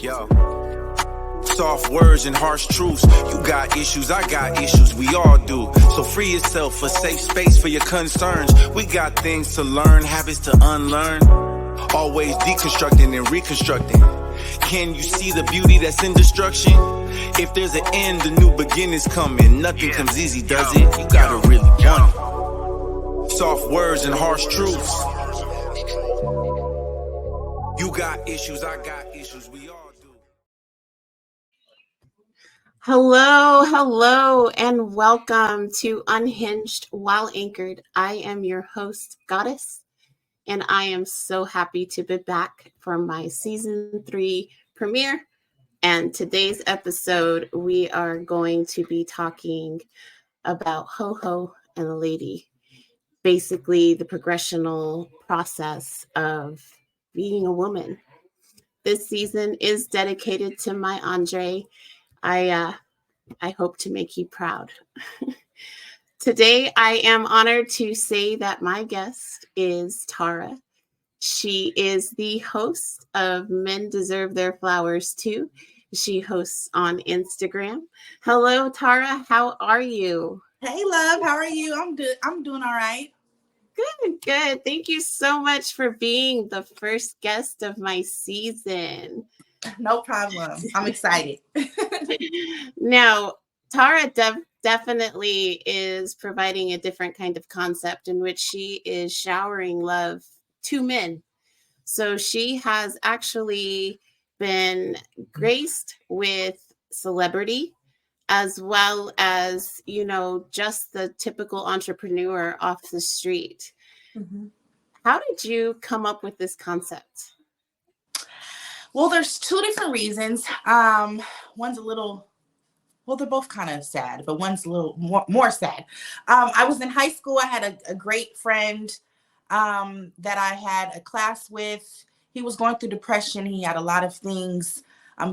Yo. Soft words and harsh truths. You got issues, I got issues, we all do. So free yourself, a safe space for your concerns. We got things to learn, habits to unlearn. Always deconstructing and reconstructing. Can you see the beauty that's in destruction? If there's an end, the new beginning's coming. Nothing comes easy, does it? You gotta really want it. Soft words and harsh truths. You got issues, I got issues, we all do. Hello, and welcome to Unhinged While Anchored. I am your host, Goddess, and I am so happy to be back for my season 3 premiere. And today's episode, we are going to be talking about Ho and the Lady. Basically, the progressional process of being a woman. This season is dedicated to my Andre. I hope to make you proud. Today, I am honored to say that my guest is Tara. She is the host of Men Deserve Their Flowers Too. She hosts on Instagram. Hello, Tara. How are you? Hey, love. How are you? I'm good. I'm doing all right. Good. Thank you so much for being the first guest of my season. No problem. I'm excited. Now, Tara definitely is providing a different kind of concept in which she is showering love to men. So she has actually been graced with celebrity as well as, just the typical entrepreneur off the street. Mm-hmm. How did you come up with this concept? Well, there's two different reasons. One's a little, well, they're both kind of sad, but one's a little more sad. I was in high school. I had a great friend that I had a class with. He was going through depression. He had a lot of things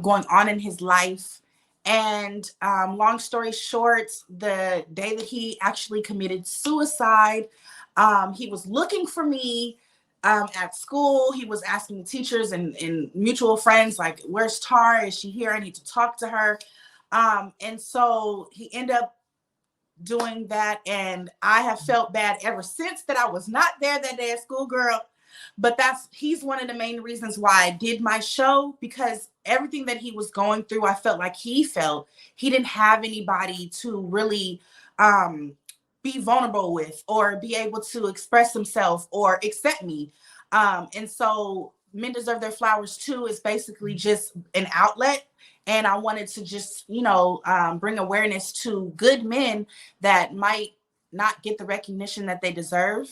going on in his life. And long story short, the day that he actually committed suicide, he was looking for me at school. He was asking teachers and mutual friends, like, where's Tara? Is she here? I need to talk to her. And so he ended up doing that. And I have felt bad ever since that I was not there that day at school, girl. But he's one of the main reasons why I did my show, because everything that he was going through, I felt like he didn't have anybody to really be vulnerable with or be able to express himself or accept me. And so Men Deserve Their Flowers Too is basically just an outlet. And I wanted to just, bring awareness to good men that might not get the recognition that they deserve.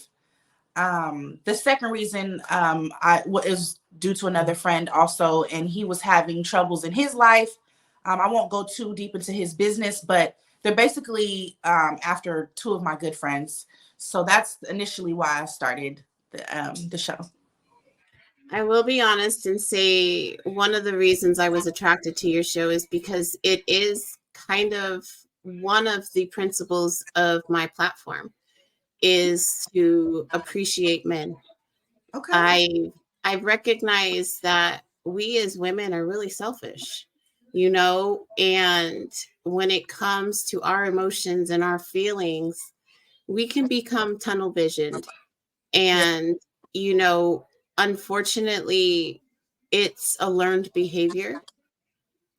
The second reason is due to another friend also, and he was having troubles in his life. I won't go too deep into his business, but they're basically after two of my good friends. So that's initially why I started the show. I will be honest and say one of the reasons I was attracted to your show is because it is kind of one of the principles of my platform is to appreciate men. Okay. I recognize that we as women are really selfish, and when it comes to our emotions and our feelings, we can become tunnel visioned. And, unfortunately, it's a learned behavior.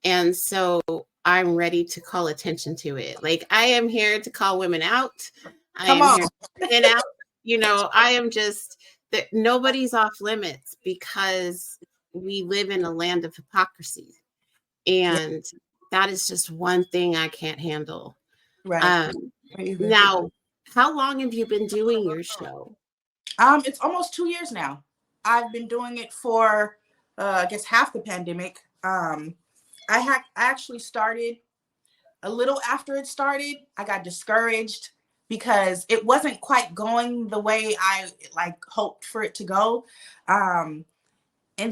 And so I'm ready to call attention to it. Like, I am here to call women out. I am here to get out. I am just that nobody's off limits because we live in a land of hypocrisy. And that is just one thing I can't handle. Right. Now, how long have you been doing your show? It's almost 2 years now. I've been doing it for, I guess, half the pandemic. I actually started a little after it started. I got discouraged because it wasn't quite going the way I hoped for it to go. And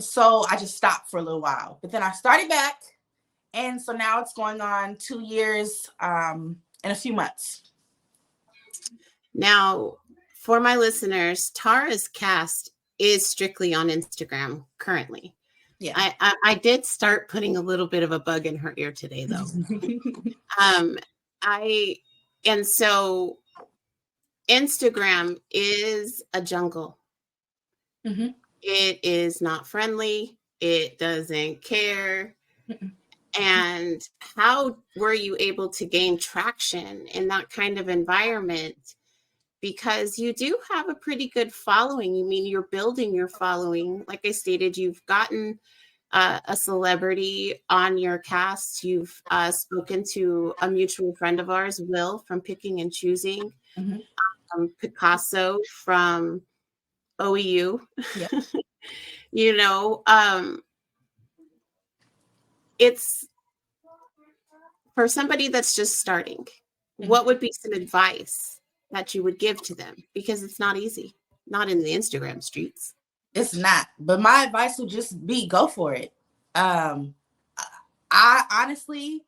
so I just stopped for a little while, but then I started back. And so now it's going on 2 years and a few months. Now, for my listeners, Tara's cast is strictly on Instagram currently. Yeah. I did start putting a little bit of a bug in her ear today, though. Um, I and so Instagram is a jungle. Mm-hmm. It is not friendly. It doesn't care. And how were you able to gain traction in that kind of environment? Because you do have a pretty good following. You mean you're building your following. Like I stated, you've gotten a celebrity on your cast. You've spoken to a mutual friend of ours, Will, from Picking and Choosing, Mm-hmm. Picasso from OEU. Yeah. You know, it's for somebody that's just starting. What would be some advice that you would give to them? Because it's not easy, not in the Instagram streets. It's not. But my advice would just be go for it. I honestly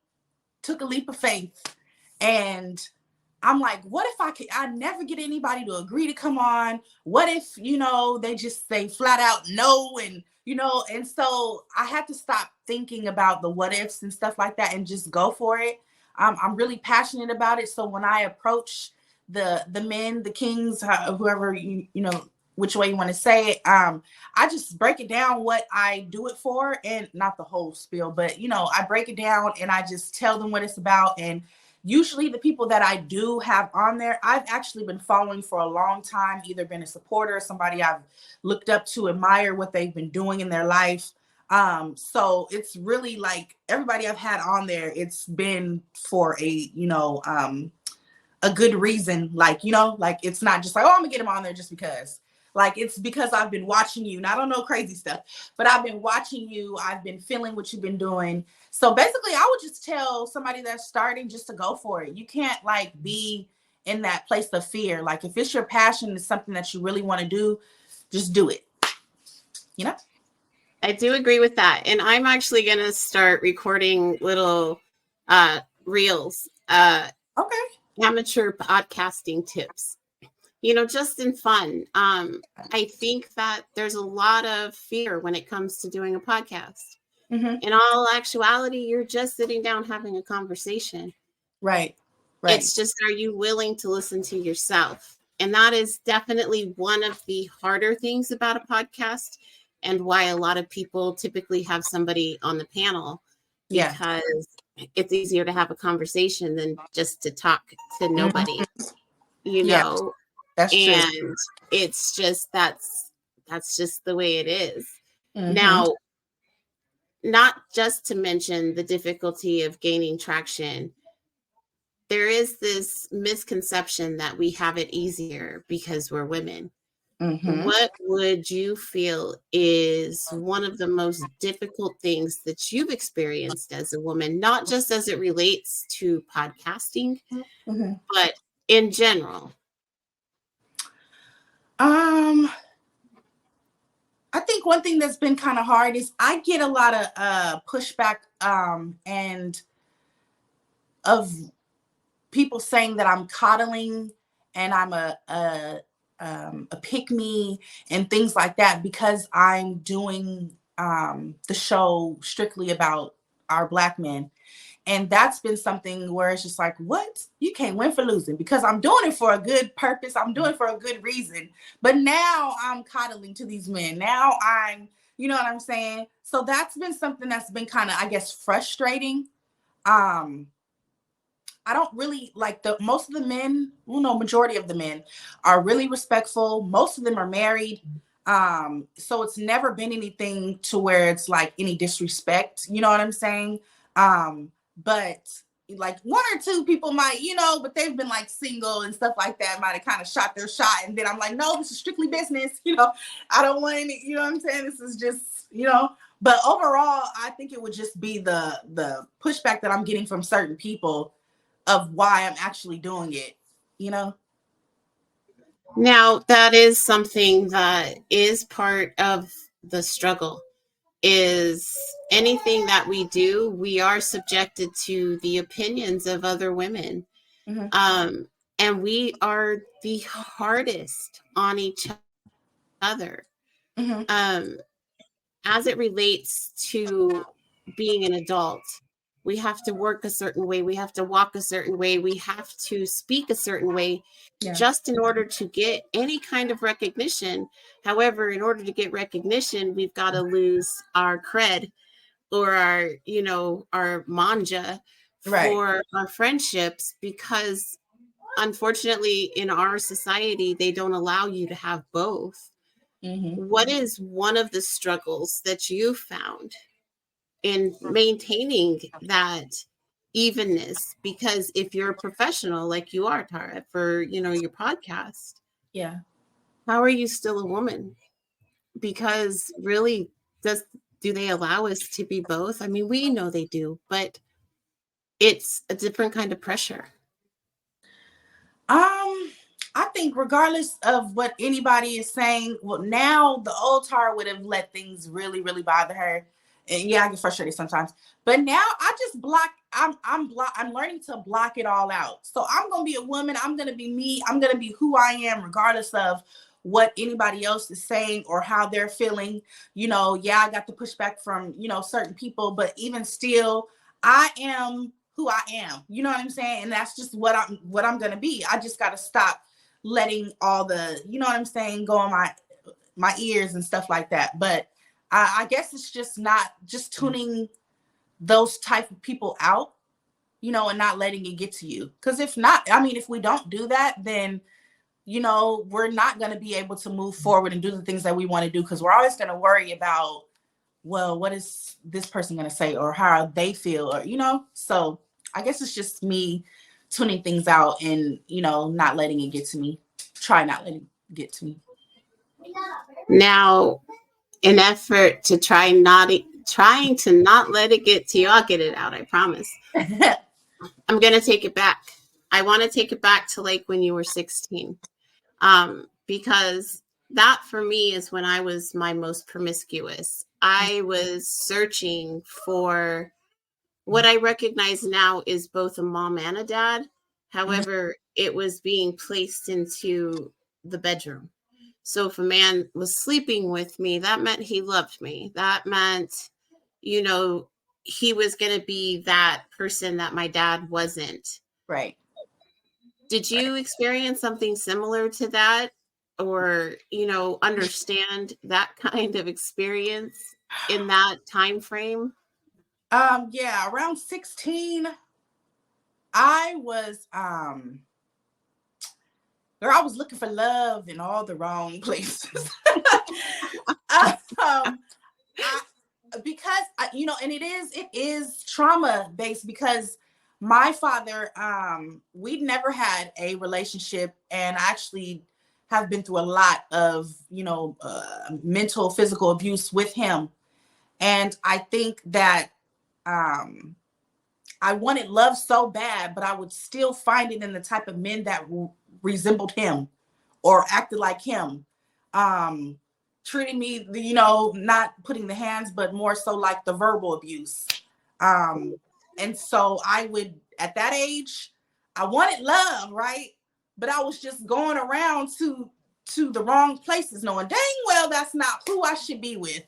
took a leap of faith, and I'm like, what if I never get anybody to agree to come on? What if, they just say flat out no, and and so I had to stop thinking about the what ifs and stuff like that and just go for it. I'm really passionate about it. So when I approach the men, the kings, whoever which way you want to say it, I just break it down what I do it for, and not the whole spiel, but I break it down and I just tell them what it's about. And usually the people that I do have on there, I've actually been following for a long time, either been a supporter, somebody I've looked up to, admire what they've been doing in their life. So it's really like everybody I've had on there, it's been for a good reason. Like it's not just like, oh, I'm gonna get him on there just because. Like, it's because I've been watching you, and I don't know crazy stuff, but I've been watching you. I've been feeling what you've been doing. So basically, I would just tell somebody that's starting just to go for it. You can't be in that place of fear. Like, if it's your passion, it's something that you really want to do, just do it. I do agree with that. And I'm actually going to start recording little reels, Okay. amateur podcasting tips. Just in fun. I think that there's a lot of fear when it comes to doing a podcast. Mm-hmm. In all actuality, you're just sitting down having a conversation. Right. It's just, are you willing to listen to yourself? And that is definitely one of the harder things about a podcast, and why a lot of people typically have somebody on the panel, because it's easier to have a conversation than just to talk to nobody, That's true. And it's just, that's just the way it is. Mm-hmm. Now, not just to mention the difficulty of gaining traction, there is this misconception that we have it easier because we're women. Mm-hmm. What would you feel is one of the most difficult things that you've experienced as a woman, not just as it relates to podcasting, Mm-hmm. but in general? I think one thing that's been kind of hard is I get a lot of pushback and of people saying that I'm coddling and I'm a pick me and things like that, because I'm doing the show strictly about our Black men. And that's been something where it's just like, what? You can't win for losing, because I'm doing it for a good purpose. I'm doing it for a good reason. But now I'm coddling to these men. Now I'm, you know what I'm saying? So that's been something that's been kind of, I guess, frustrating. I don't really like most of the men, majority of the men are really respectful. Most of them are married. So it's never been anything to where it's like any disrespect. You know what I'm saying? But like one or two people might, but they've been like single and stuff like that, might have kind of shot their shot. And then I'm like, no, this is strictly business. I don't want any, you know what I'm saying? This is just, but overall, I think it would just be the pushback that I'm getting from certain people of why I'm actually doing it, Now, that is something that is part of the struggle. Is anything that we do, we are subjected to the opinions of other women. Mm-hmm. And we are the hardest on each other. Mm-hmm. as it relates to being an adult, we have to work a certain way. We have to walk a certain way. We have to speak a certain way just in order to get any kind of recognition. However, in order to get recognition, we've got to lose our cred or our, our manja for our friendships, because unfortunately in our society, they don't allow you to have both. What is one of the struggles that you found in maintaining that evenness? Because if you're a professional like you are, Tara, for your podcast, how are you still a woman? Because really, do they allow us to be both? I mean, we know they do, but it's a different kind of pressure. I think regardless of what anybody is saying, well, now the old Tara would have let things really, really bother her. And I get frustrated sometimes. But now I just block. I'm learning to block it all out. So I'm gonna be a woman. I'm gonna be me. I'm gonna be who I am, regardless of what anybody else is saying or how they're feeling. I got the pushback from certain people, but even still, I am who I am. You know what I'm saying? And that's just what I'm gonna be. I just gotta stop letting all the, what I'm saying, go on my ears and stuff like that. But I guess it's just not just tuning those type of people out, and not letting it get to you. Because if not, if we don't do that, then we're not going to be able to move forward and do the things that we want to do, because we're always going to worry about, well, what is this person going to say, or how they feel, or so I guess it's just me tuning things out and not letting it get to me. Try not letting it get to me. Now, in effort to trying to not let it get to you, I'll get it out, I promise. I'm gonna take it back. I want to take it back to like when you were 16, because that for me is when I was my most promiscuous. I was searching for what I recognize now is both a mom and a dad. However, it was being placed into the bedroom. So if a man was sleeping with me, that meant he loved me. That meant, he was going to be that person that my dad wasn't. Right. Did you experience something similar to that, or, understand that kind of experience in that time frame? Around 16, I was girl, I was looking for love in all the wrong places. Because and it is trauma based, because my father, we'd never had a relationship, and I actually have been through a lot of mental, physical abuse with him. And I think that I wanted love so bad, but I would still find it in the type of men that resembled him or acted like him, treating me, not putting the hands, but more so like the verbal abuse. And so I would, at that age, I wanted love, right? But I was just going around to the wrong places, knowing dang well that's not who I should be with.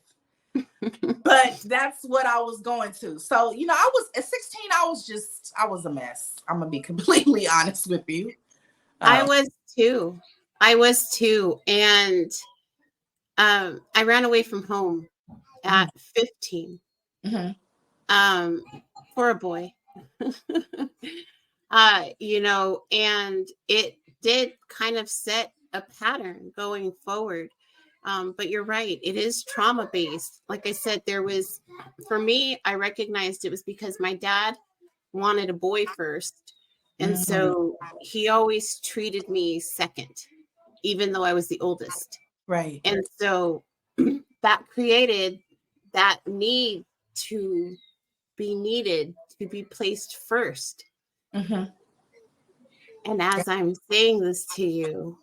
But that's what I was going to. So, I was at 16, I was a mess. I'm going to be completely honest with you. I was too. And I ran away from home at 15 for a boy. And it did kind of set a pattern going forward. But you're right. It is trauma based. Like I said, for me, I recognized it was because my dad wanted a boy first. And so he always treated me second, even though I was the oldest. Right. And so that created that need to be needed, to be placed first. And as I'm saying this to you,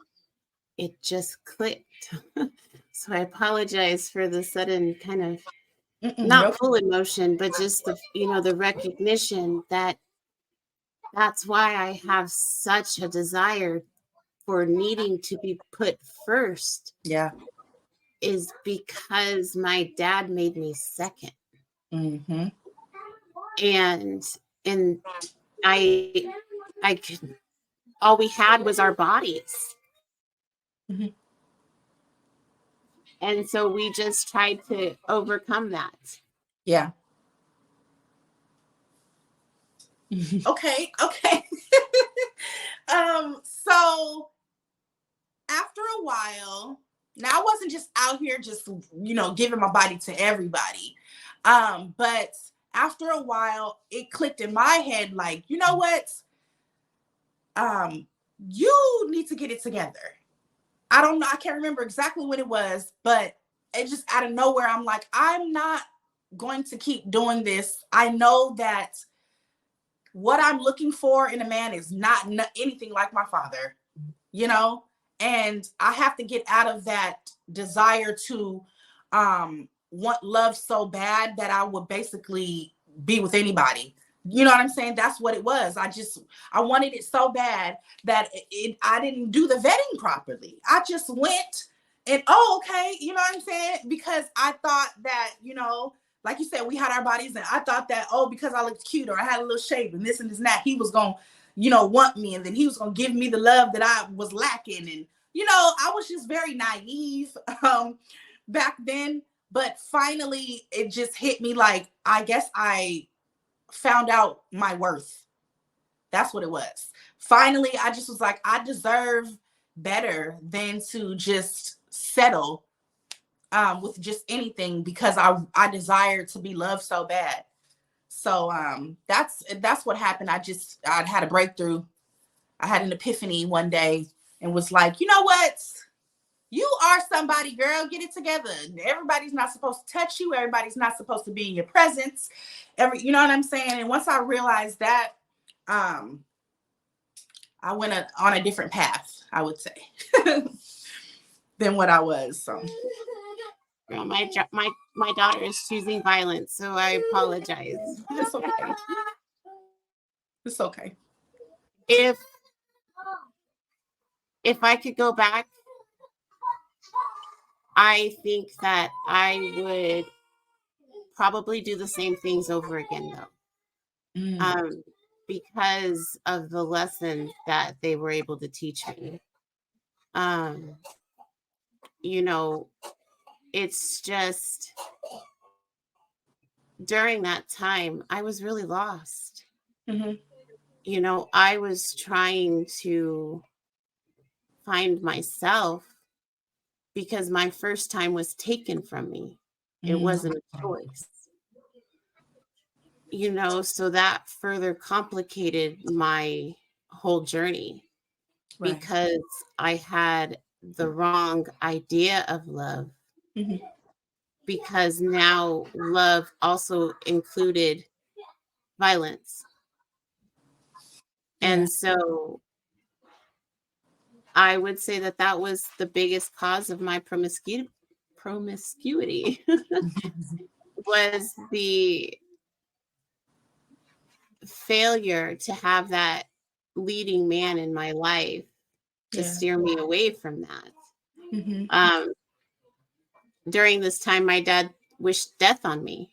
it just clicked. So I apologize for the sudden kind of not full emotion, but just the recognition that that's why I have such a desire for needing to be put first. Yeah. is because my dad made me second. Mm-hmm. And I could, all we had was our bodies. Mm-hmm. And so we just tried to overcome that. Yeah. Okay. So after a while, now I wasn't just out here just, giving my body to everybody. But after a while, it clicked in my head, like, you know what? You need to get it together. I don't know. I can't remember exactly what it was, but it just out of nowhere, I'm like, I'm not going to keep doing this. I know that what I'm looking for in a man is not anything like my father, and I have to get out of that desire to want love so bad that I would basically be with anybody. You know what I'm saying? That's what it was. I wanted it so bad that I didn't do the vetting properly. I just went and, okay, you know what I'm saying? Because I thought that, like you said, we had our bodies, and I thought that, because I looked cute or I had a little shape and this and that, he was going to, want me, and then he was going to give me the love that I was lacking. And, I was just very naive back then. But finally, it just hit me like, I guess I found out my worth. That's what it was. Finally, I just was like, I deserve better than to just settle with just anything, because I desire to be loved so bad. So that's what happened. I had a breakthrough. I had an epiphany one day and was like, you know what? You are somebody, girl. Get it together. Everybody's not supposed to touch you. Everybody's not supposed to be in your presence. You know what I'm saying? And once I realized that, I went on a different path, I would say, than what I was. So. Girl, my daughter is choosing violence, so I apologize. It's okay. It's okay. If I could go back, I think that I would probably do the same things over again, though, because of the lesson that they were able to teach me. It's just during that time, I was really lost. Mm-hmm. I was trying to find myself because my first time was taken from me. It wasn't a choice. So that further complicated my whole journey, Right. because I had the wrong idea of love. Mm-hmm. Because now love also included violence. Yeah. And so I would say that was the biggest cause of my promiscuity was the failure to have that leading man in my life to steer me away from that. Mm-hmm. During this time, my dad wished death on me.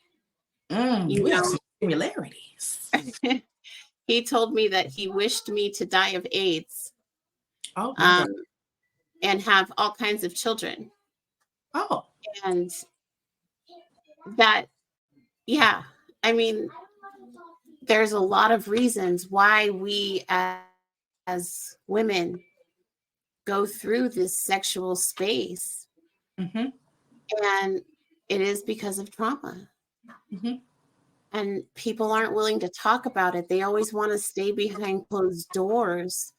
We have some similarities. He told me that he wished me to die of AIDS. Oh, and have all kinds of children. Oh. And that, yeah, I mean, there's a lot of reasons why we as women go through this sexual space. Mm-hmm. And it is because of trauma. Mm-hmm. And people aren't willing to talk about it. They always want to stay behind closed doors,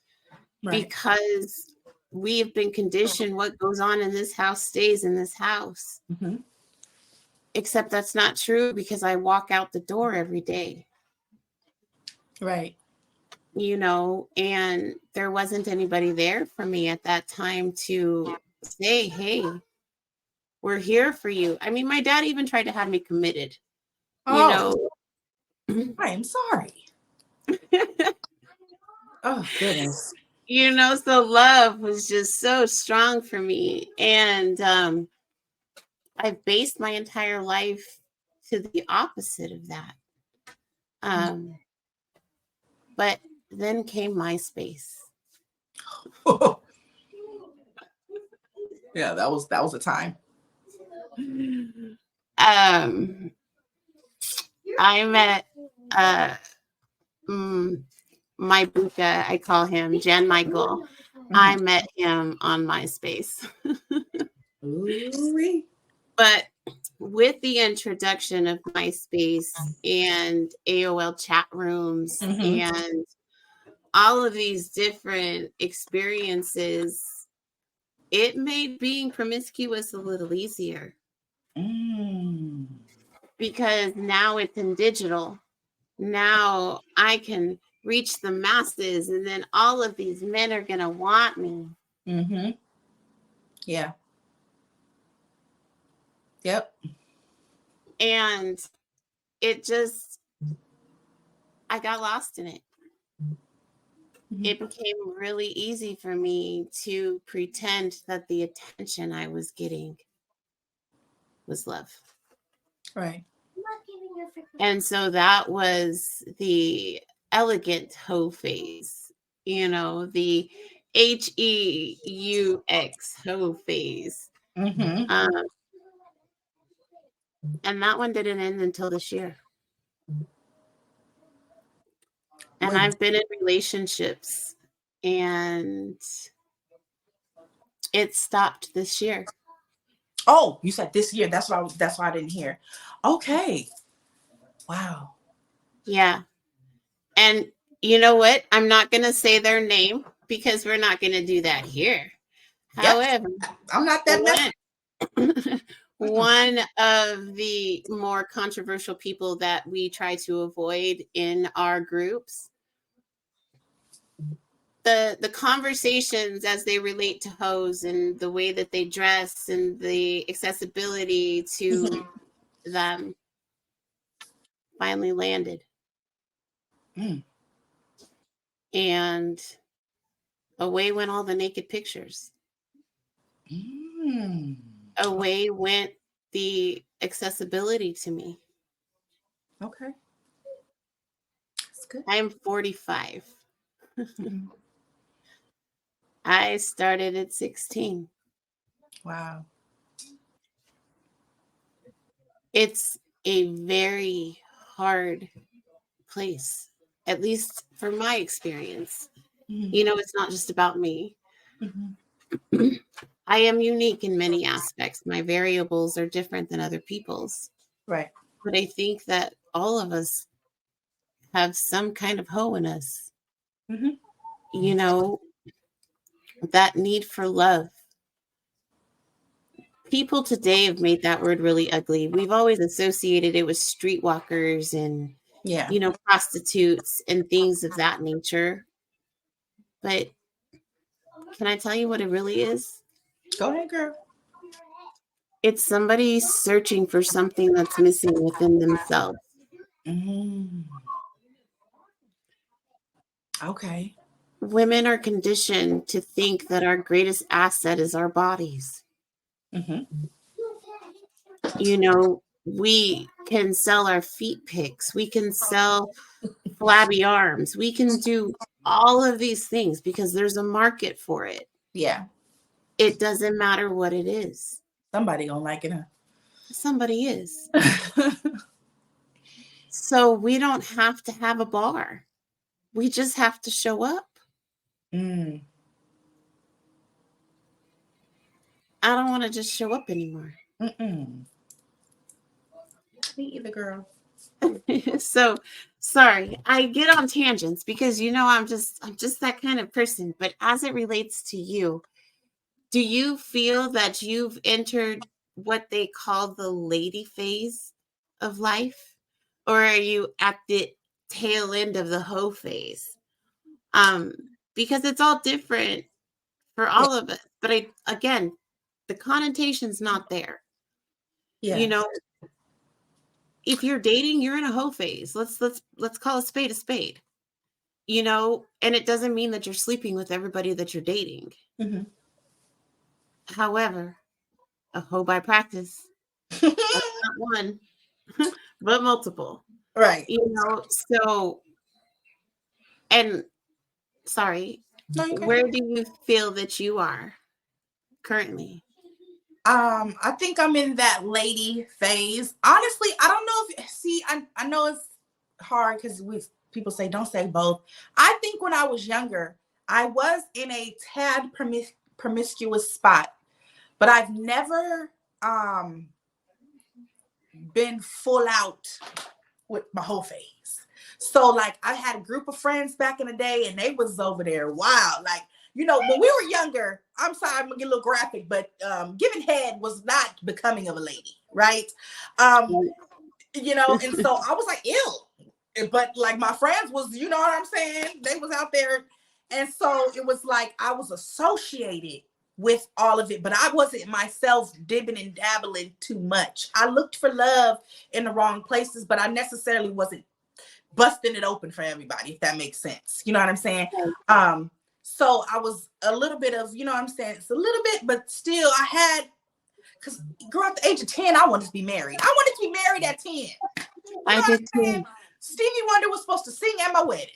right? Because we have been conditioned, what goes on in this house stays in this house. Mm-hmm. Except that's not true, because I walk out the door every day. Right. And there wasn't anybody there for me at that time to say, hey, we're here for you. I mean, my dad even tried to have me committed. I am sorry. Oh, goodness. So love was just so strong for me. And I've based my entire life to the opposite of that. But then came MySpace. Yeah, that was a time. I met my buka, I call him Jan Michael. I met him on MySpace. But with the introduction of MySpace and AOL chat rooms and all of these different experiences, it made being promiscuous a little easier. Because now it's in digital. Now I can reach the masses, and then all of these men are going to want me. Yeah. Yep. And it just, I got lost in it. It became really easy for me to pretend that the attention I was getting was love. Right. And so that was the elegant hoe phase, the HEUX hoe phase. And that one didn't end until this year. And I've been in relationships, and it stopped this year. Oh, you said this year. That's why I didn't hear. Okay. Wow. Yeah. And you know what? I'm not going to say their name because we're not going to do that here. Yep. However, I'm not that one of the more controversial people that we try to avoid in our groups, the conversations as they relate to hoes and the way that they dress and the accessibility to them finally landed. And away went all the naked pictures. Away went the accessibility to me. Okay. That's good. I am 45. I started at 16. Wow. It's a very hard place, at least for my experience. It's not just about me. I am unique in many aspects. My variables are different than other people's. Right. But I think that all of us have some kind of hoe in us. That need for love. People today have made that word really ugly. We've always associated it with streetwalkers and, prostitutes and things of that nature. But can I tell you what it really is? Go ahead, girl. It's somebody searching for something that's missing within themselves. Okay. Women are conditioned to think that our greatest asset is our bodies. We can sell our feet pics. We can sell flabby arms. We can do all of these things because there's a market for it. Yeah. It doesn't matter what it is. Somebody gonna like it, huh? Somebody is. So we don't have to have a bar. We just have to show up. I don't want to just show up anymore. Me either, girl. So sorry, I get on tangents because I'm just that kind of person. But as it relates to you, do you feel that you've entered what they call the lady phase of life, or are you at the tail end of the hoe phase? Because it's all different for all of us. But again, the connotation's not there. Yeah. If you're dating, you're in a hoe phase. Let's call a spade a spade. And it doesn't mean that you're sleeping with everybody that you're dating. However, a hoe by practice That's not one, but multiple. Right. So, and sorry, No, you where do you feel that you are currently? I think I'm in that lady phase. Honestly, I don't know if I know it's hard because people say don't say both. I think when I was younger, I was in a tad promiscuous spot, but I've never been full out with my whole phase. So like I had a group of friends back in the day and they was over there wild. Like, when we were younger, I'm sorry, I'm gonna get a little graphic, but giving head was not becoming of a lady, right? And so I was like, ew. But like my friends was, you know what I'm saying? They was out there. And so it was like I was associated with all of it, but I wasn't myself dibbing and dabbling too much. I looked for love in the wrong places, but I necessarily wasn't busting it open for everybody, if that makes sense. You know what I'm saying? So I was a little bit of, you know what I'm saying? It's a little bit, but still I had, because girl, at the age of 10, I wanted to be married. I wanted to be married at 10. I did too. Stevie Wonder was supposed to sing at my wedding.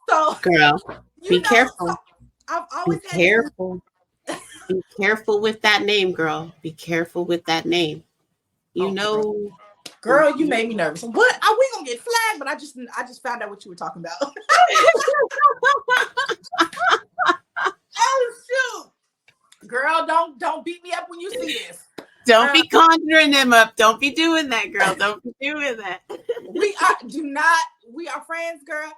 So, girl, be careful. So I've always be careful. Be careful with that name, girl. Be careful with that name. Girl, you made me nervous. What? Are we gonna get flagged? But I just found out what you were talking about. Oh shoot, girl! Don't beat me up when you see this. Don't be conjuring them up. Don't be doing that, girl. Don't be doing that. We are friends, girl.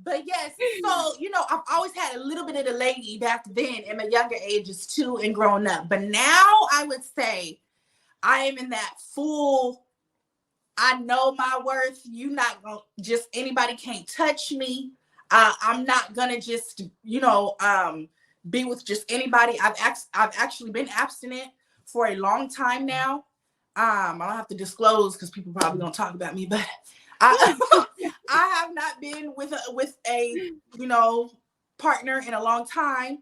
But yes, so I've always had a little bit of the lady back then in my younger ages too, and growing up. But now I would say I am in that full. I know my worth. You not gonna just anybody can't touch me. I'm not gonna just be with just anybody. I've actually been abstinent for a long time now. I don't have to disclose because people probably gonna talk about me, but I have not been with a partner in a long time.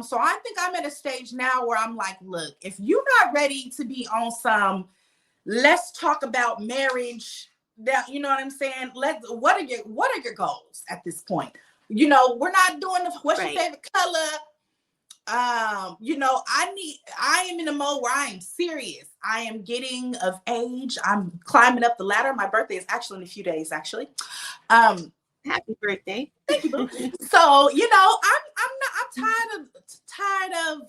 So I think I'm at a stage now where I'm like, look, if you're not ready to be on some, let's talk about marriage. That, you know what I'm saying? What are your goals at this point? We're not doing what's your favorite color. I am in a mode where I am serious. I am getting of age. I'm climbing up the ladder. My birthday is actually in a few days, actually. Happy birthday. Thank you, boo. So, I'm tired of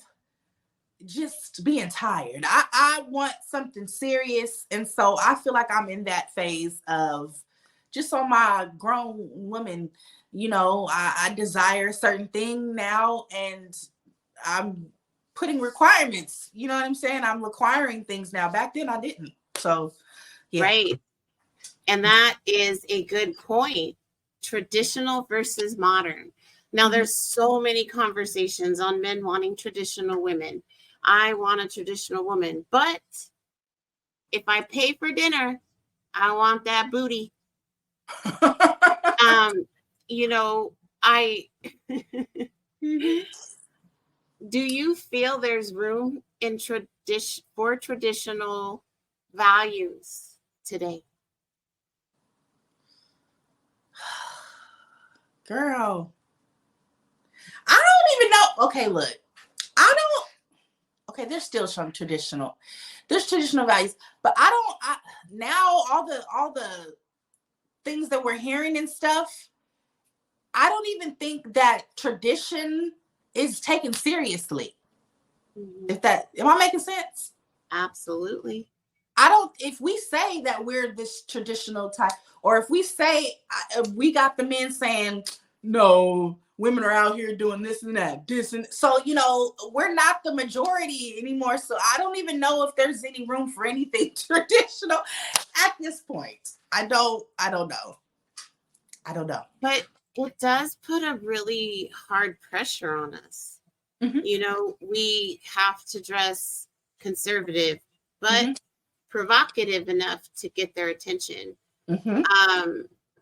just being tired. I want something serious. And so I feel like I'm in that phase of just on my grown woman, I desire a certain thing now, and I'm putting requirements. You know what I'm saying? I'm requiring things now. Back then I didn't. So, yeah. Right. And that is a good point. Traditional versus modern. Now, there's so many conversations on men wanting traditional women. I want a traditional woman, but if I pay for dinner, I want that booty. Do you feel there's room in for traditional values today? Girl, I don't even know. Okay, look, there's still some traditional values, but now all the things that we're hearing and stuff, I don't even think that tradition is taken seriously. Am I making sense? Absolutely. If we say that we're this traditional type, or if we say we got the men saying, no, women are out here doing this and that, so, we're not the majority anymore. So I don't even know if there's any room for anything traditional at this point. I don't know. But it does put a really hard pressure on us. Mm-hmm. We have to dress conservative, but provocative enough to get their attention. Mm-hmm.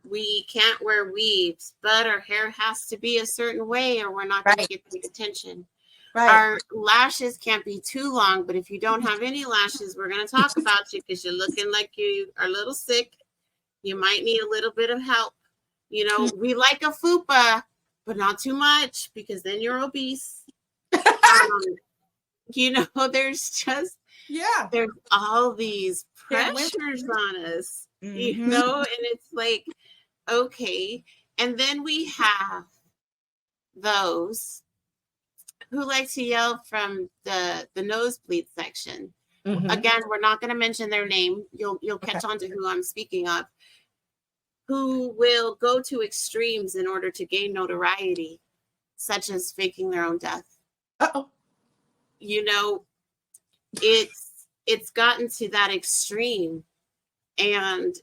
We can't wear weaves, but our hair has to be a certain way or we're not going to get the attention. Right. Our lashes can't be too long, but if you don't have any lashes, we're going to talk about you because you're looking like you are a little sick. You might need a little bit of help. You know, we like a fupa, but not too much because then you're obese. You know, there's all these pressures on us, you know, and it's like, okay. And then we have those who like to yell from the nosebleed section. Again, we're not going to mention their name. You'll catch on to who I'm speaking of. Who will go to extremes in order to gain notoriety, such as faking their own death. You know, it's gotten to that extreme, and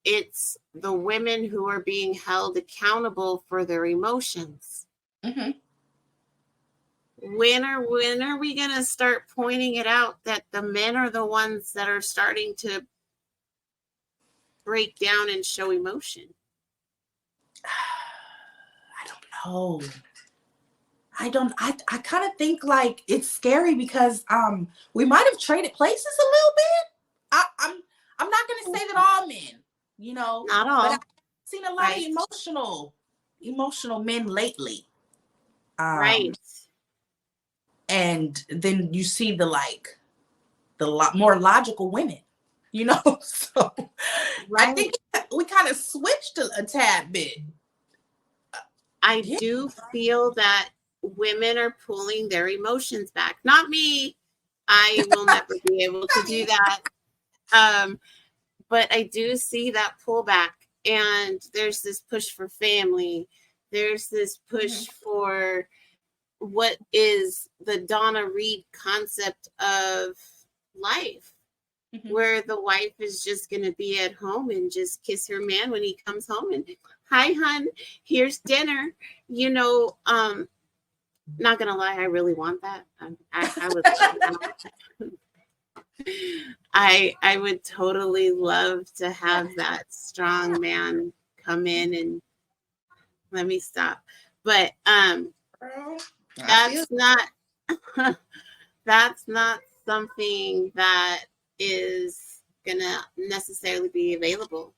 it's the women who are being held accountable for their emotions. When are we going to start pointing it out that the men are the ones that are starting to break down and show emotion? I don't know. I kind of think like it's scary because we might have traded places a little bit. I'm not gonna say that all men, you know, not all, but I've seen a lot of emotional men lately. Right. And then you see the more logical women, you know. So I think we kind of switched a tad bit. I do feel that women are pulling their emotions back. Not me. I will never be able to do that. But I do see that pullback. And there's this push for family. There's this push for what is the Donna Reed concept of life, where the wife is just going to be at home and just kiss her man when he comes home and, hi, hun, here's dinner. You know, not gonna lie, I really want that. I would. I would totally love to have that strong man come in and let me stop. But that's not something that is gonna necessarily be available.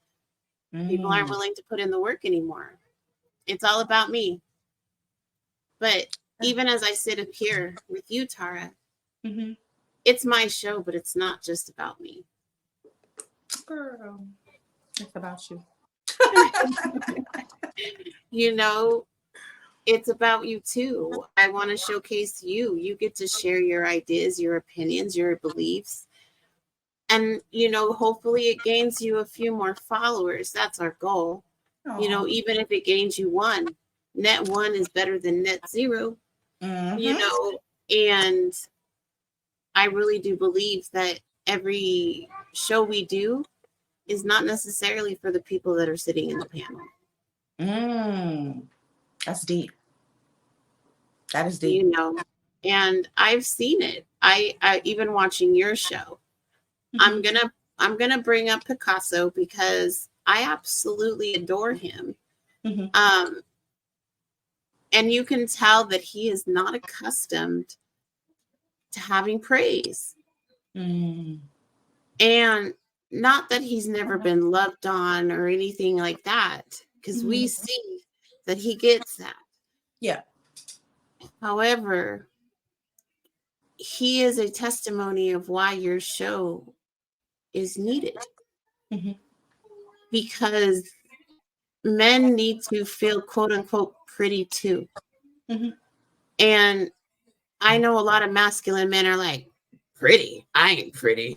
People aren't willing to put in the work anymore. It's all about me. But even as I sit up here with you, Tara, it's my show, but it's not just about me. Girl, it's about you. You know, it's about you too. I want to showcase you. You get to share your ideas, your opinions, your beliefs. And, you know, hopefully it gains you a few more followers. That's our goal. Aww. You know, even if it gains you one, net one is better than net zero. You know, and I really do believe that every show we do is not necessarily for the people that are sitting in the panel. That's deep. That is deep. You know, and I've seen it. I even watching your show. I'm gonna bring up Picasso because I absolutely adore him. And you can tell that he is not accustomed to having praise. And not that he's never been loved on or anything like that, because we see that he gets that. Yeah. However, he is a testimony of why your show is needed. Because men need to feel quote unquote pretty too. And I know a lot of masculine men are like, pretty? I ain't pretty.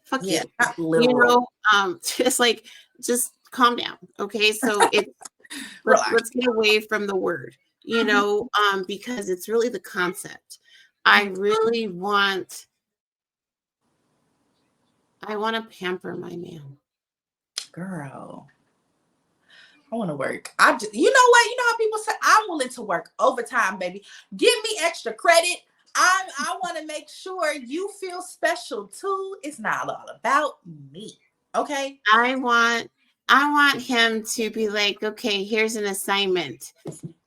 Fuck you. You know, just calm down. Okay. So let's get away from the word, you know, because it's really the concept. I really want to pamper my man. Girl, I want to work. You know what? You know how people say, I'm willing to work overtime, baby. Give me extra credit. I want to make sure you feel special too. It's not all about me. Okay. I want him to be like, okay, here's an assignment.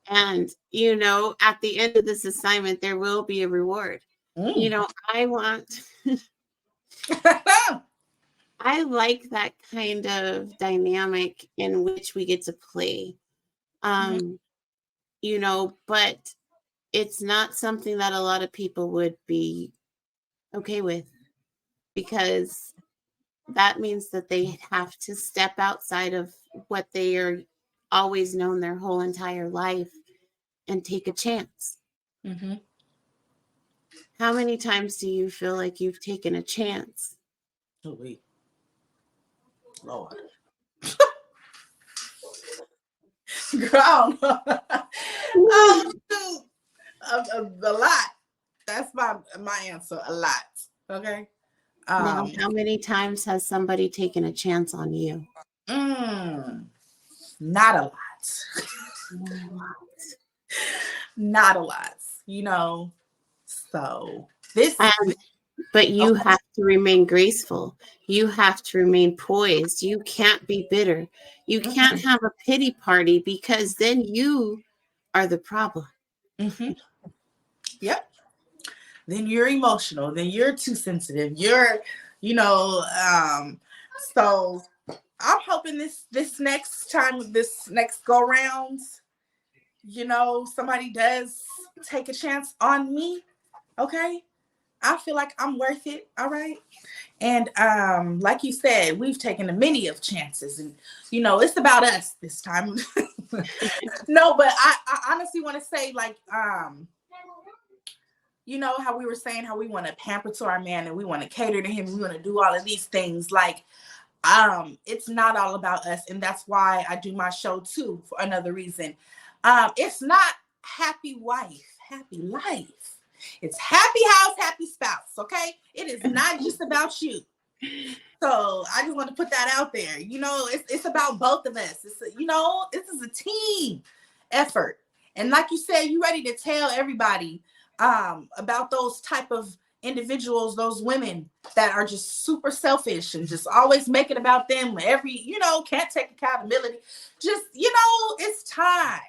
And, you know, at the end of this assignment, there will be a reward. You know, I like that kind of dynamic in which we get to play. You know, but it's not something that a lot of people would be okay with, because that means that they have to step outside of what they are always known their whole entire life and take a chance. How many times do you feel like you've taken a chance? Oh, wait. Lord. Girl, oh, a lot. That's my answer. A lot. Okay. Now, how many times has somebody taken a chance on you? Not a lot. Not a lot. You know. So this. But you have to remain graceful. You have to remain poised. You can't be bitter. You can't have a pity party, because then you are the problem. Yep. Then you're emotional. Then you're too sensitive. You're, you know, so I'm hoping this next time, this next go round, you know, somebody does take a chance on me. Okay. I feel like I'm worth it. All right. And like you said, we've taken a many of chances, and you know, it's about us this time. No, but I honestly want to say, like, you know how we were saying how we want to pamper to our man and we want to cater to him, we want to do all of these things. Like, it's not all about us, and that's why I do my show too, for another reason. It's not happy wife, happy life. It's happy house, happy spouse. Okay, it is not just about you. So I just want to put that out there. You know, it's about both of us. You know, this is a team effort. And like you said, you ready to tell everybody about those type of individuals, those women that are just super selfish and just always make it about them. You know, can't take accountability. Just, you know, it's time.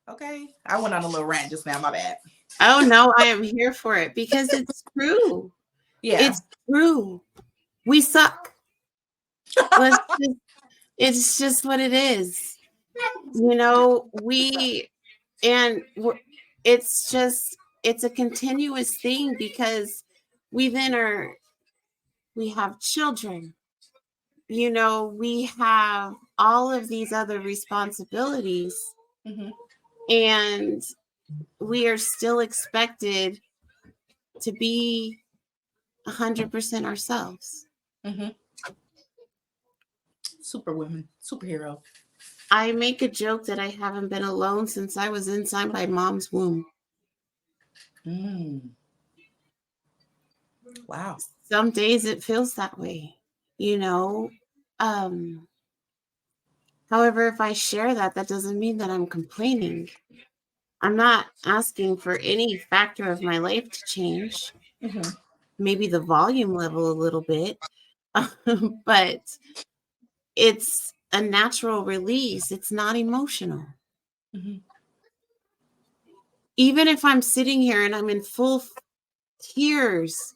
Okay, I went on a little rant just now. My bad. Oh no, I am here for it, because it's true. Yeah, it's true. We suck. It's just what it is. You know, it's a continuous thing, because we have children. You know, we have all of these other responsibilities, and we are still expected to be 100% ourselves. Superwoman, superhero. I make a joke that I haven't been alone since I was inside my mom's womb. Wow. Some days it feels that way, you know. However, if I share that, that doesn't mean that I'm complaining. I'm not asking for any factor of my life to change. Maybe the volume level a little bit, but it's a natural release. It's not emotional. Even if I'm sitting here and I'm in full tears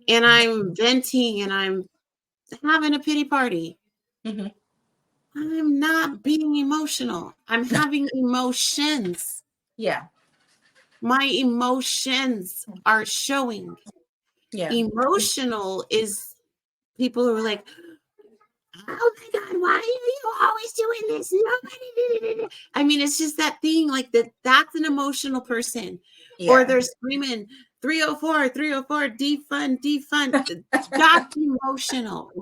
and I'm venting and I'm having a pity party, I'm not being emotional. I'm having emotions. Yeah. My emotions are showing. Yeah. Emotional is people who are like, oh my God, why are you always doing this? Nobody. I mean, it's just that thing, like that's an emotional person. Yeah. Or they're screaming 304, 304, defund, defund. That's emotional.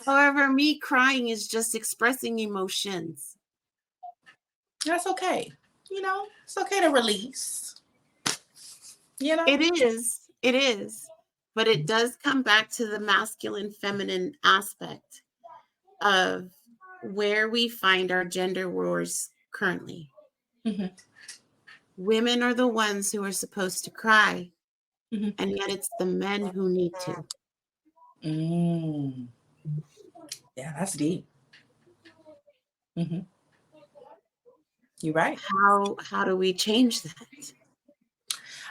However, me crying is just expressing emotions. That's okay. You know, it's okay to release. You know? It is. But it does come back to the masculine, feminine aspect of where we find our gender wars currently. Women are the ones who are supposed to cry, and yet it's the men who need to. Yeah, that's deep. Mm-hmm. You're right. How do we change that?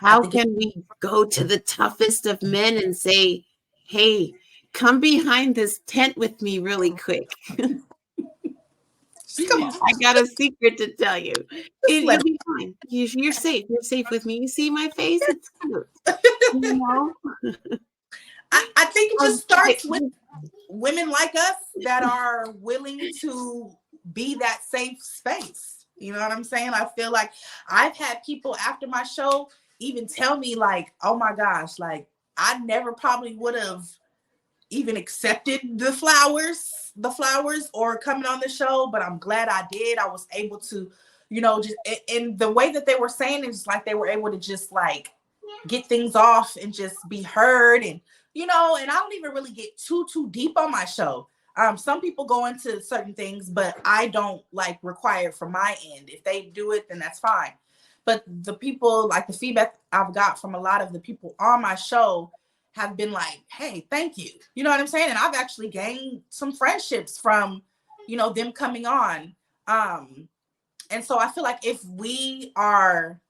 I How think can we go to the toughest of men and say, hey, come behind this tent with me really quick? just come on. I got a secret to tell you. Just let You'll be fine. You're safe. You're safe with me. You see my face? It's cute. You know? I think it just starts with They- women like us that are willing to be that safe space. You know what I'm saying? I feel like I've had people after my show even tell me like, oh my gosh, like I never probably would have even accepted the flowers or coming on the show, but I'm glad I did. I was able to, you know, just in the way that they were saying it's like they were able to just like get things off and just be heard. And you know, and I don't even really get too deep on my show. Some people go into certain things, but I don't like require it from my end. If they do it, then that's fine. But the people, like the feedback I've got from a lot of the people on my show have been like, hey, thank you. You know what I'm saying? And I've actually gained some friendships from, you know, them coming on. And so I feel like if we are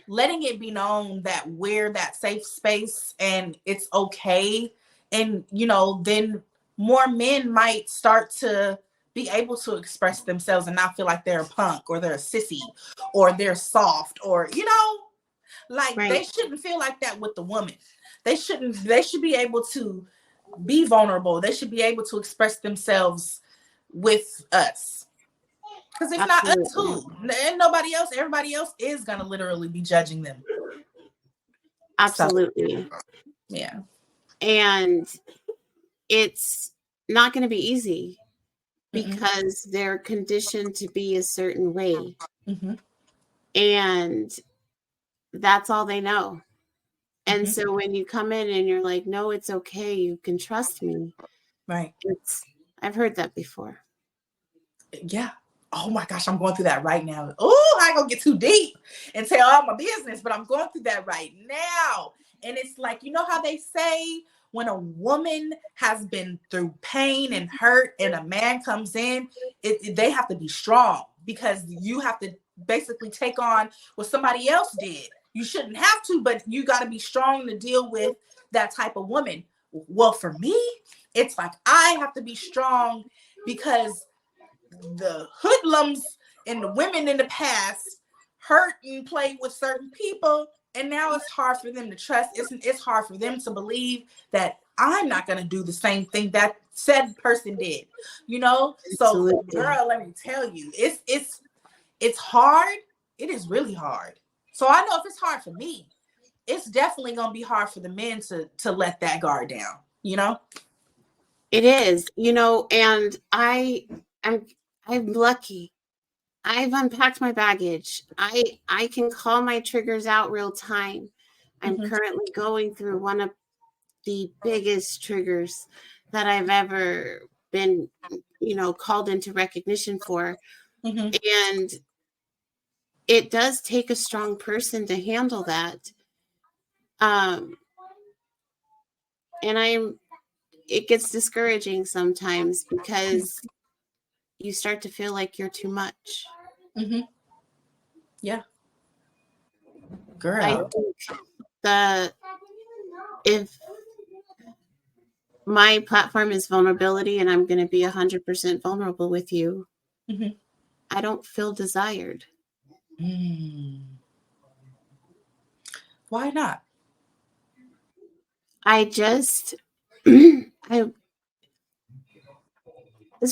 letting it be known that we're that safe space and it's okay, and you know, then more men might start to be able to express themselves and not feel like they're a punk or they're a sissy or they're soft, or you know, like Right. they shouldn't feel like that with the woman. They should be able to be vulnerable. They should be able to express themselves with us. Because if not us, who? And nobody else, everybody else is gonna literally be judging them. Absolutely. So, yeah. And it's not going to be easy because they're conditioned to be a certain way. Mm-hmm. And that's all they know. And so when you come in and you're like, no, it's okay, you can trust me. Right. I've heard that before. Yeah. Oh my gosh, I'm going through that right now. Oh, I ain't gonna get too deep and tell all my business, but I'm going through that right now. And it's like, you know how they say when a woman has been through pain and hurt and a man comes in, they have to be strong because you have to basically take on what somebody else did. You shouldn't have to, but you got to be strong to deal with that type of woman. Well, for me, it's like I have to be strong because the hoodlums and the women in the past hurt and played with certain people, and now it's hard for them to trust. It's hard for them to believe that I'm not going to do the same thing that said person did, you know. Absolutely. So girl, let me tell you, it's hard. It is really hard. So I know if it's hard for me, it's definitely going to be hard for the men to let that guard down, you know. It is, you know, and I'm lucky. I've unpacked my baggage. I can call my triggers out real time. I'm currently going through one of the biggest triggers that I've ever been, you know, called into recognition for. And it does take a strong person to handle that. And it gets discouraging sometimes because you start to feel like you're too much. Yeah. Girl. I think that if my platform is vulnerability and I'm going to be 100% vulnerable with you, I don't feel desired. Why not? I just, it's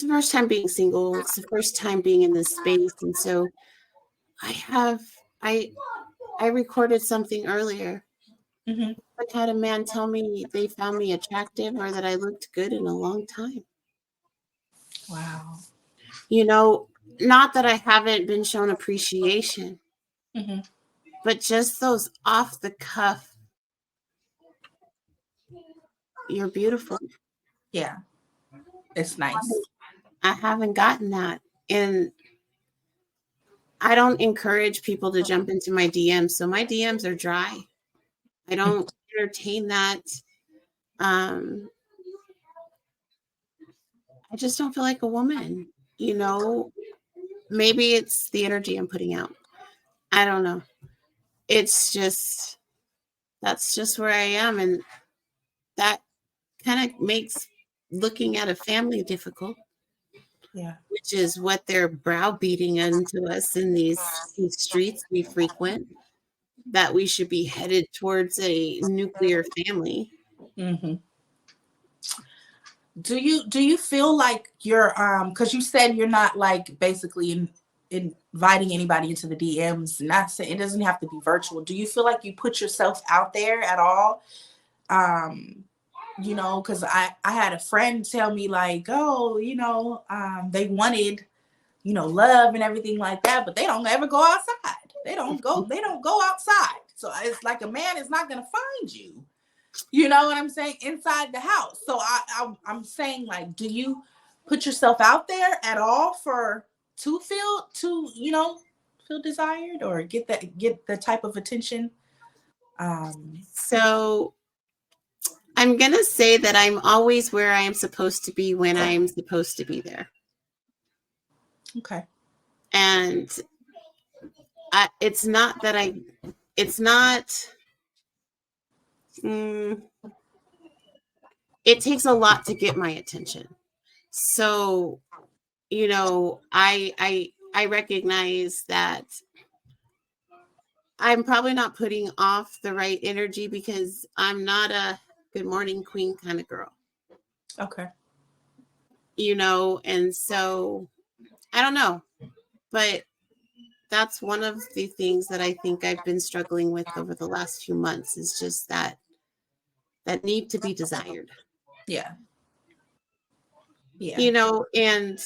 the first time being single. It's the first time being in this space. And so I recorded something earlier. I had a man tell me they found me attractive or that I looked good in a long time. Wow. You know, not that I haven't been shown appreciation, but just those off the cuff, you're beautiful. Yeah. It's nice. I haven't gotten that. And I don't encourage people to jump into my DMs. So my DMs are dry. I don't entertain that. I just don't feel like a woman. you know, maybe it's the energy I'm putting out. I don't know. It's just, that's just where I am. And that kind of makes looking at a family difficult, Yeah. which is what they're browbeating into us in these streets we frequent, that we should be headed towards a nuclear family. Mm-hmm. Do you feel like you're because you said you're not like basically inviting anybody into the DMs, not saying it doesn't have to be virtual. Do you feel like you put yourself out there at all? You know, because I had a friend tell me like, oh, you know, they wanted, you know, love and everything like that, but they don't ever go outside. They don't go outside. So it's like a man is not gonna find you. You know what I'm saying? Inside the house. So I'm saying, like, do you put yourself out there at all you know, feel desired or get the type of attention? So I'm going to say that I'm always where I am supposed to be when I'm supposed to be there. Okay. And it's not that it's not, it takes a lot to get my attention. So, you know, I recognize that I'm probably not putting off the right energy because I'm not a good morning queen kind of girl. Okay. You know, and so I don't know, but that's one of the things that I think I've been struggling with over the last few months is just that need to be desired. Yeah. Yeah. You know, and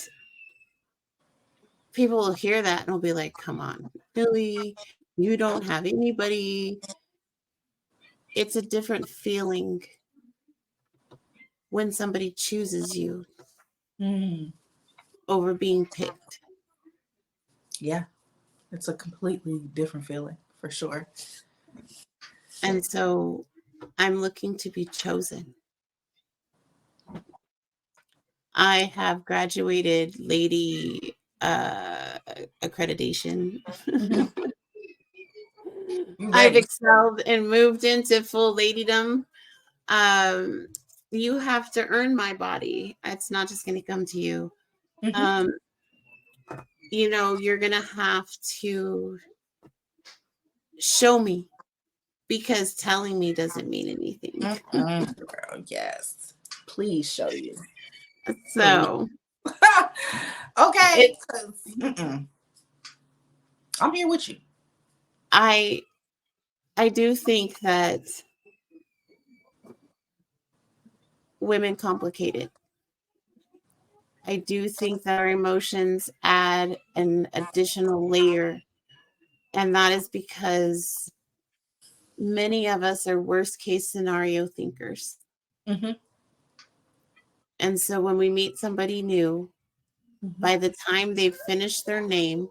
people will hear that and will be like, come on, Billy, you don't have anybody. It's a different feeling when somebody chooses you over being picked. Yeah. It's a completely different feeling for sure. And so I'm looking to be chosen. I have graduated lady accreditation. I've excelled and moved into full ladydom. You have to earn my body. It's not just going to come to you. You know, you're going to have to show me, because telling me doesn't mean anything. Girl, yes. Please show you. So, okay. I'm here with you. I do think that women complicate it. I do think that our emotions add an additional layer, and that is because many of us are worst case scenario thinkers. And so when we meet somebody new, by the time they've finished their name,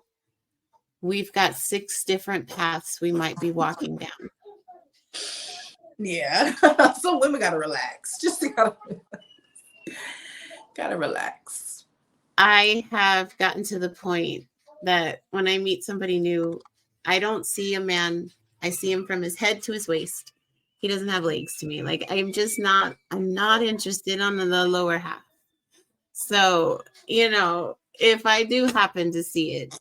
we've got 6 different paths we might be walking down. Yeah. So women gotta relax. Just gotta relax. I have gotten to the point that when I meet somebody new, I don't see a man. I see him from his head to his waist. He doesn't have legs to me. Like, I'm not interested on the lower half. So, you know, if I do happen to see it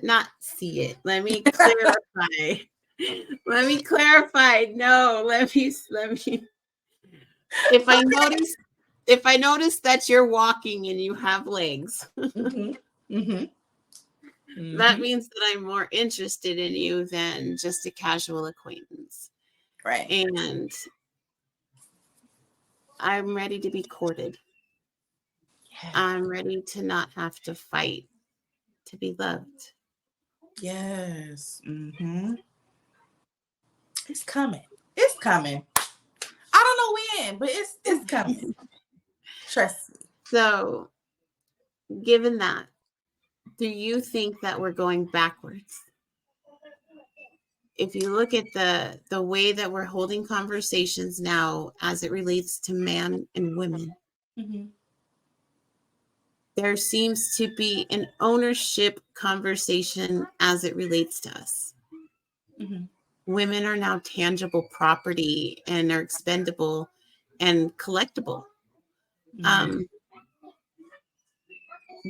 not see it, let me clarify. No, let me, if I notice that you're walking and you have legs, that means that I'm more interested in you than just a casual acquaintance. Right. And I'm ready to be courted. Yeah. I'm ready to not have to fight to be loved. Yes. It's coming. It's coming. I don't know when, but it's coming. Trust me. So, given that, do you think that we're going backwards? If you look at the way that we're holding conversations now as it relates to man and women, there seems to be an ownership conversation as it relates to us. Mm-hmm. Women are now tangible property and are expendable and collectible. Mm-hmm.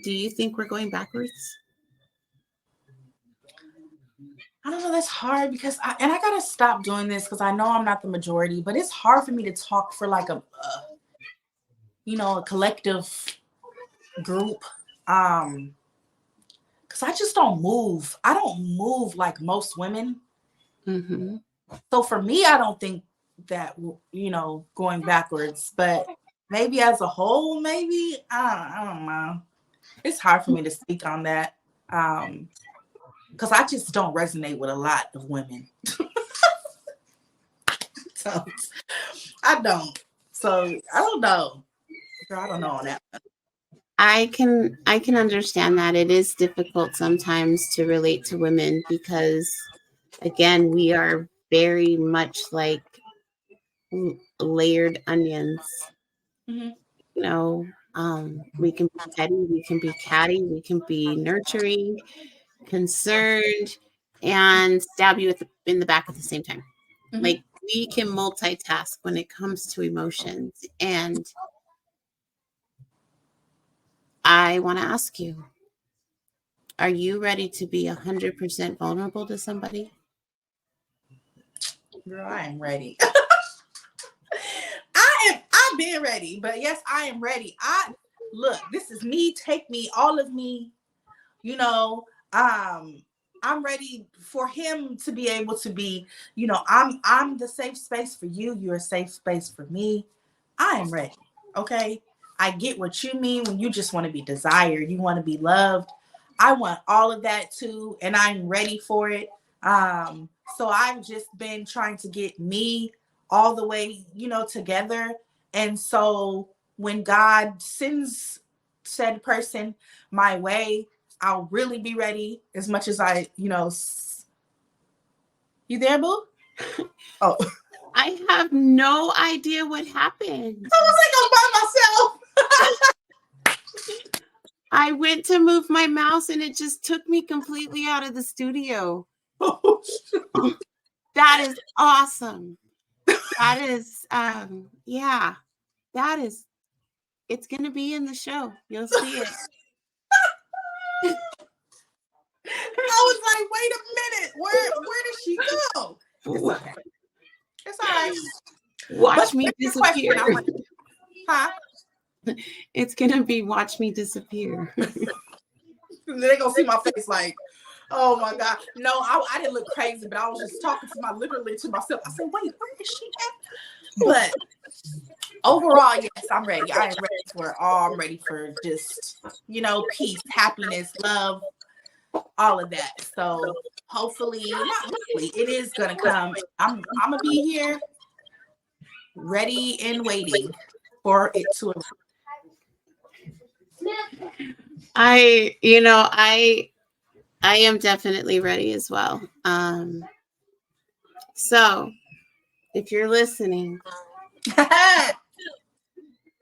Do you think we're going backwards? I don't know. That's hard because I gotta stop doing this because I know I'm not the majority, but it's hard for me to talk for like a collective group. Because I just don't move. I don't move like most women. Mm-hmm. So for me, I don't think that, going backwards, but maybe as a whole, maybe, I don't know. It's hard for me to speak on that. Because I just don't resonate with a lot of women. So I don't. So I don't know. Girl, I don't know on that. I can understand that it is difficult sometimes to relate to women because, again, we are very much like layered onions. Mm-hmm. We can be petty, we can be catty, we can be nurturing, concerned, and stab you in the back at the same time. Mm-hmm. Like, we can multitask when it comes to emotions. And I want to ask you, are you ready to be 100% vulnerable to somebody? Girl, I am ready. I've been ready, but yes, I am ready. Look, this is me, take me, all of me, I'm ready for him to be able to be, I'm the safe space for you. You're a safe space for me. I am ready. Okay. I get what you mean when you just want to be desired. You want to be loved. I want all of that too. And I'm ready for it. So I've just been trying to get me all the way, together. And so when God sends said person my way, I'll really be ready as much as I, you there, boo? Oh, I have no idea what happened. I was like, I'm by myself. I went to move my mouse and it just took me completely out of the studio. That is awesome. That is, yeah, it's going to be in the show. You'll see it. I was like, wait a minute. Where did she go? It's okay. It's all right. Watch me disappear. Huh? It's going to be watch me disappear. They're going to see my face like, oh my God. No, I didn't look crazy, but I was just talking literally to myself. I said, wait, where is she at? But overall, yes, I'm ready. I am ready for it all. I'm ready for just, peace, happiness, love, all of that. So hopefully, it is going to come. I'm going to be here ready and waiting for it to arrive. I am definitely ready as well. So if you're listening,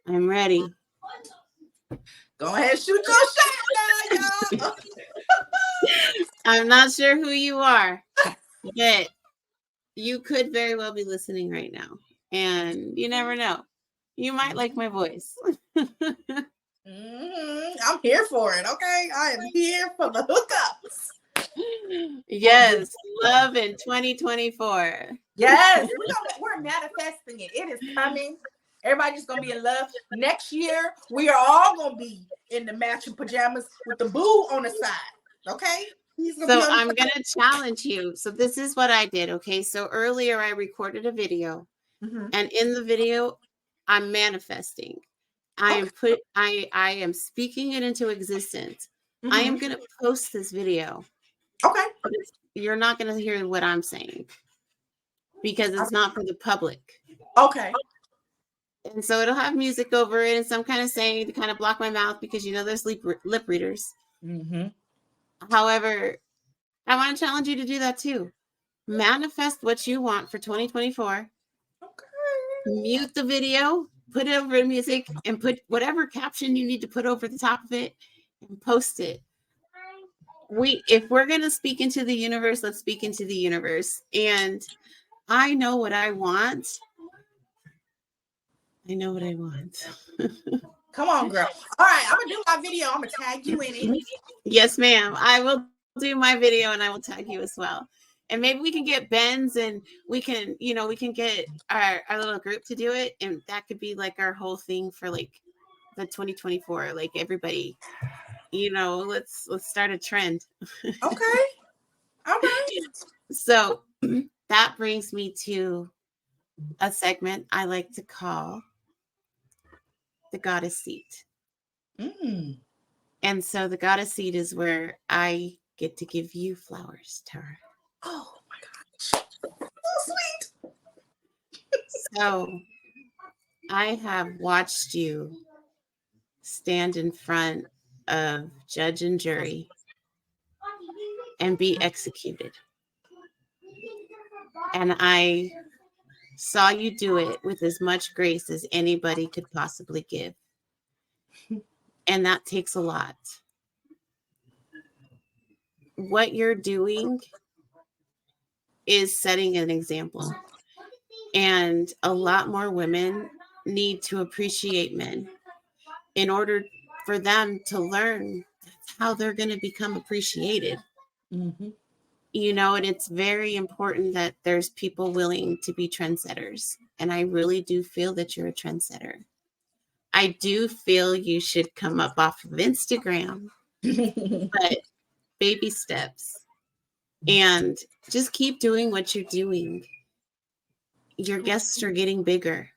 I'm ready. Go ahead, shoot your shot now, y'all. I'm not sure who you are, but you could very well be listening right now. And you never know. You might like my voice. I'm here for it, okay? I am here for the hookups. Yes, love in 2024. Yes, we're manifesting it. It is coming. Everybody's gonna be in love. Next year, we are all gonna be in the matching pajamas with the boo on the side. Okay? So I'm gonna challenge you. So this is what I did. Okay. So earlier I recorded a video, and in the video, I'm manifesting. I am speaking it into existence. I am gonna post this video. Okay. But you're not gonna hear what I'm saying because it's not for the public. Okay. And so it'll have music over it and some kind of saying to kind of block my mouth because there's lip readers. However, I want to challenge you to do that too. Manifest what you want for 2024. Okay. Mute the video put it over music and put whatever caption you need to put over the top of it and post it. If we're going to speak into the universe, let's speak into the universe. And I know what I want. I know what I want. Come on, girl. All right, I'm gonna do my video. I'm gonna tag you in it. Yes, ma'am. I will do my video and I will tag you as well. And maybe we can get Ben's and we can get our little group to do it. And that could be like our whole thing for like the 2024. Like everybody, let's start a trend. Okay. All right. So that brings me to a segment I like to call the Goddess Seat. And so the Goddess Seat is where I get to give you flowers, Tara. Oh my gosh. So sweet. So I have watched you stand in front of judge and jury and be executed. And I saw you do it with as much grace as anybody could possibly give. And that takes a lot. What you're doing is setting an example. And a lot more women need to appreciate men in order for them to learn how they're going to become appreciated. Mm-hmm. And it's very important that there's people willing to be trendsetters. And I really do feel that you're a trendsetter. I do feel you should come up off of Instagram, but baby steps. And just keep doing what you're doing. Your guests are getting bigger,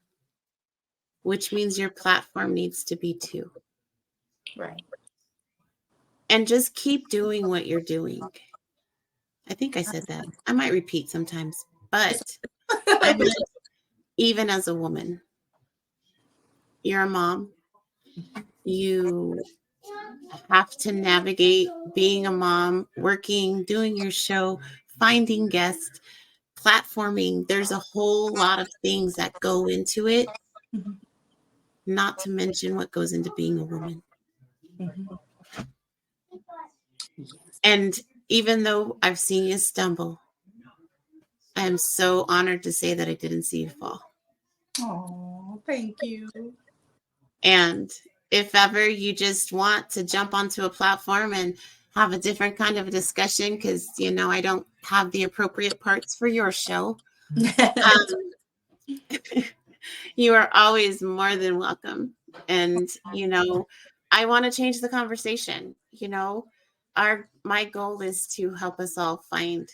which means your platform needs to be too. Right. And just keep doing what you're doing. I think I said that. I might repeat sometimes, but even as a woman, you're a mom. You have to navigate being a mom, working, doing your show, finding guests, platforming. There's a whole lot of things that go into it, not to mention what goes into being a woman. Mm-hmm. And even though I've seen you stumble, I am so honored to say that I didn't see you fall. Oh, thank you. And if ever you just want to jump onto a platform and have a different kind of a discussion, because, I don't have the appropriate parts for your show, you are always more than welcome. And, I want to change the conversation. My goal is to help us all find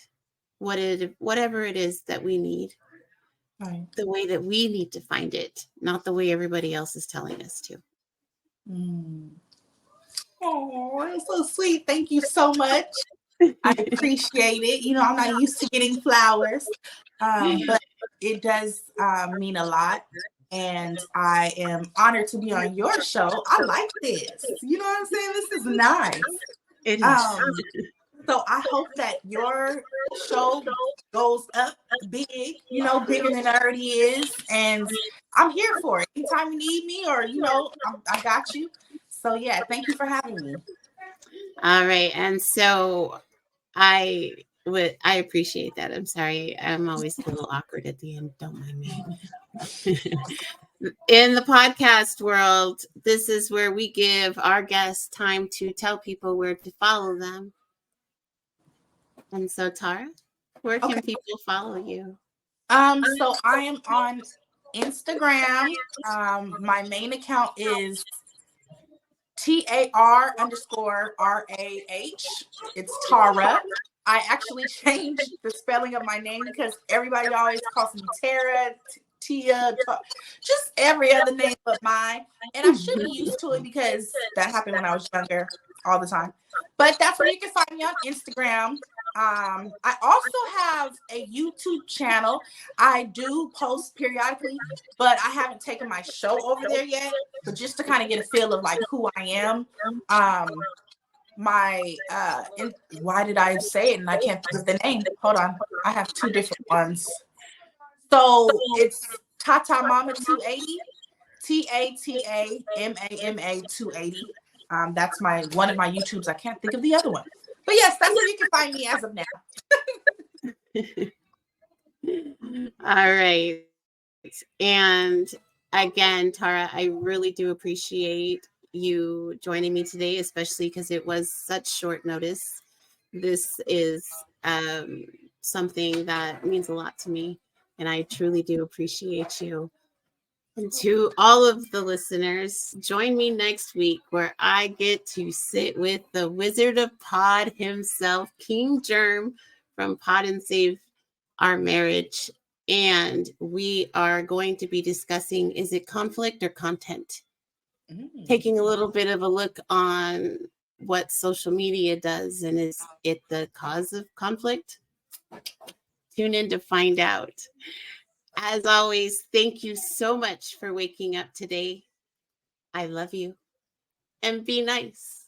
whatever it is that we need, right, the way that we need to find it, not the way everybody else is telling us to. Oh, it's so sweet. Thank you so much. I appreciate it. I'm not used to getting flowers, but it does mean a lot. And I am honored to be on your show. I like this. You know what I'm saying? This is nice. It is. So I hope that your show goes up big, bigger than it already is. And I'm here for it. Anytime you need me or, I got you. So, yeah, thank you for having me. All right. And so I appreciate that. I'm sorry. I'm always a little awkward at the end. Don't mind me. In the podcast world, this is where we give our guests time to tell people where to follow them. And so, Tara, where can people follow you? So I am on Instagram. My main account is TAR_RAH. It's Tara. I actually changed the spelling of my name because everybody always calls me Tara, Tia, just every other name but mine. And I should be used to it because that happened when I was younger all the time. But that's where you can find me on Instagram. I also have a YouTube channel. I do post periodically, but I haven't taken my show over there yet. But just to kind of get a feel of like who I am. Why did I say it and I can't think of the name? Hold on. I have two different ones. So it's Tata Mama 280, TATAMAMA 280. That's one of my YouTubes. I can't think of the other one. But yes, that's where you can find me as of now. All right. And again, Tara, I really do appreciate you joining me today, especially because it was such short notice. This is something that means a lot to me, and I truly do appreciate you. And to all of the listeners, join me next week where I get to sit with the Wizard of Pod himself, King Germ from Pod and Save Our Marriage. And we are going to be discussing, is it conflict or content? Taking a little bit of a look on what social media does, and is it the cause of conflict? Tune in to find out. As always, thank you so much for waking up today. I love you. And be nice.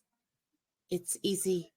It's easy.